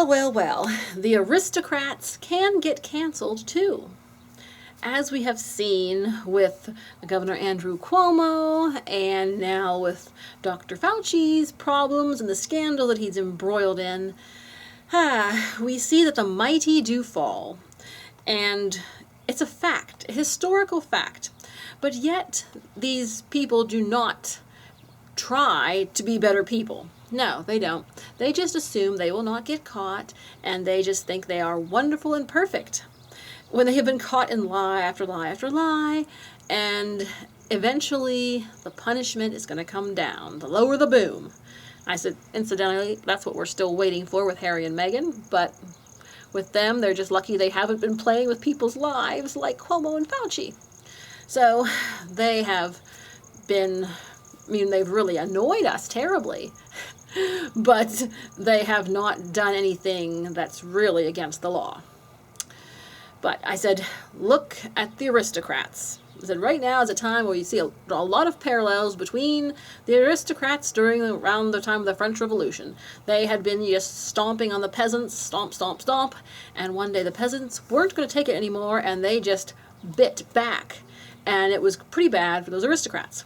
Well, well, well, the aristocrats can get canceled too. As we have seen with Governor Andrew Cuomo and now with Dr. Fauci's problems and the scandal that he's embroiled in, we see that the mighty do fall. And it's a fact, a historical fact. But yet, these people do not try to be better people. No, they don't. They just assume they will not get caught, and they just think they are wonderful and perfect. When they have been caught in lie after lie after lie, and eventually the punishment is going to come down. The lower the boom. I said, incidentally, that's what we're still waiting for with Harry and Meghan, but with them, they're just lucky they haven't been playing with people's lives like Cuomo and Fauci. So they have been, they've really annoyed us terribly, but they have not done anything that's really against the law. But I said, look at the aristocrats. I said, right now is a time where you see a lot of parallels between the aristocrats around the time of the French Revolution. They had been just stomping on the peasants, stomp, stomp, stomp, and one day the peasants weren't going to take it anymore, and they just bit back. And it was pretty bad for those aristocrats.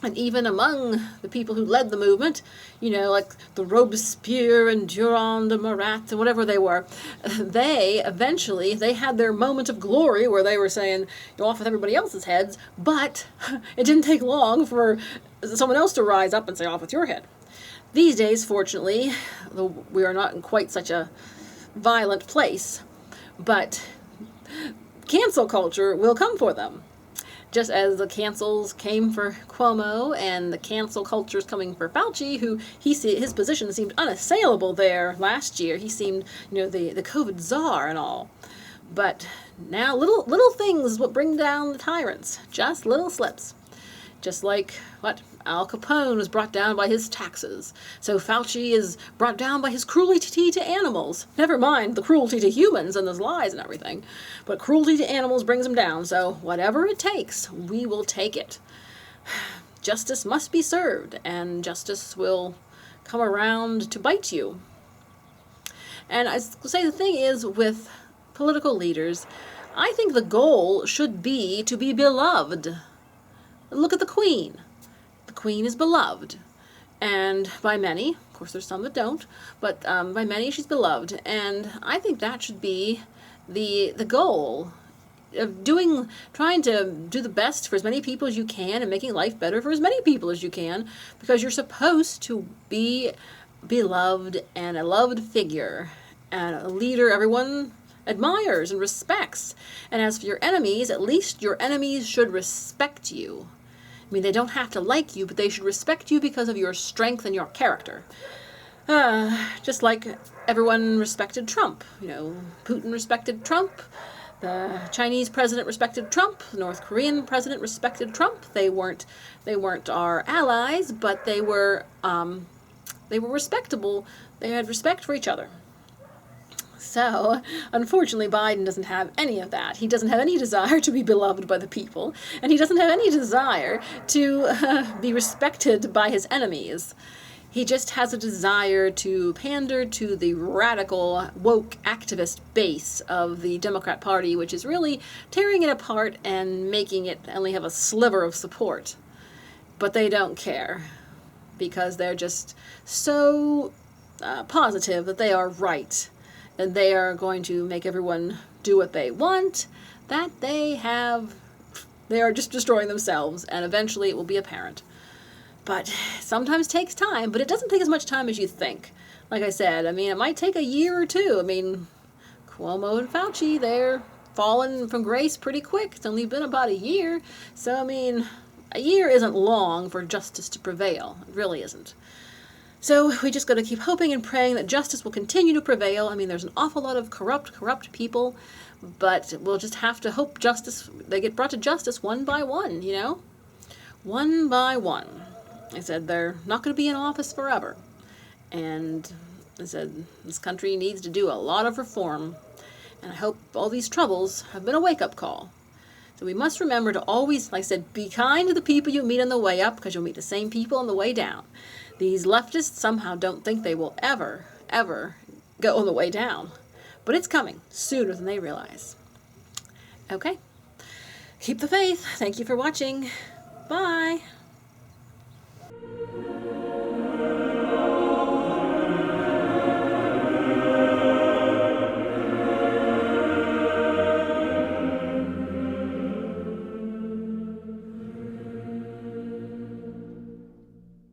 And even among the people who led the movement, like the Robespierre and Durand de Marat and whatever they were, they had their moment of glory where they were saying, off with everybody else's heads, but it didn't take long for someone else to rise up and say, off with your head. These days, fortunately, we are not in quite such a violent place, but cancel culture will come for them. Just as the cancels came for Cuomo and the cancel culture is coming for Fauci, who his position seemed unassailable there last year. He seemed, the COVID czar and all. But now little things will bring down the tyrants. Just little slips. Just like Al Capone was brought down by his taxes. So Fauci is brought down by his cruelty to animals. Never mind the cruelty to humans and his lies and everything. But cruelty to animals brings him down. So whatever it takes, we will take it. Justice must be served, and justice will come around to bite you. And I say the thing is, with political leaders, I think the goal should be to be beloved. Look at the Queen. The Queen is beloved. And by many, of course there's some that don't, but by many she's beloved. And I think that should be the goal of trying to do the best for as many people as you can and making life better for as many people as you can, because you're supposed to be beloved and a loved figure and a leader everyone admires and respects. And as for your enemies, at least your enemies should respect you. They don't have to like you, but they should respect you because of your strength and your character. Just like everyone respected Trump. Putin respected Trump. The Chinese president respected Trump. The North Korean president respected Trump. They weren't our allies, but they were respectable. They had respect for each other. So, unfortunately, Biden doesn't have any of that. He doesn't have any desire to be beloved by the people, and he doesn't have any desire to be respected by his enemies. He just has a desire to pander to the radical, woke, activist base of the Democrat Party, which is really tearing it apart and making it only have a sliver of support. But they don't care, because they're just so positive that they are right. And they are going to make everyone do what they want, that they are just destroying themselves, and eventually it will be apparent. But sometimes takes time, but it doesn't take as much time as you think. Like I said, it might take a year or two. Cuomo and Fauci, they're fallen from grace pretty quick. It's only been about a year. So, a year isn't long for justice to prevail. It really isn't. So we just got to keep hoping and praying that justice will continue to prevail. There's an awful lot of corrupt people, but we'll just have to hope they get brought to justice one by one, One by one. I said they're not going to be in office forever. And I said this country needs to do a lot of reform. And I hope all these troubles have been a wake-up call. So we must remember to always, like I said, be kind to the people you meet on the way up, because you'll meet the same people on the way down. These leftists somehow don't think they will ever go on the way down. But it's coming sooner than they realize. Okay. Keep the faith. Thank you for watching. Bye.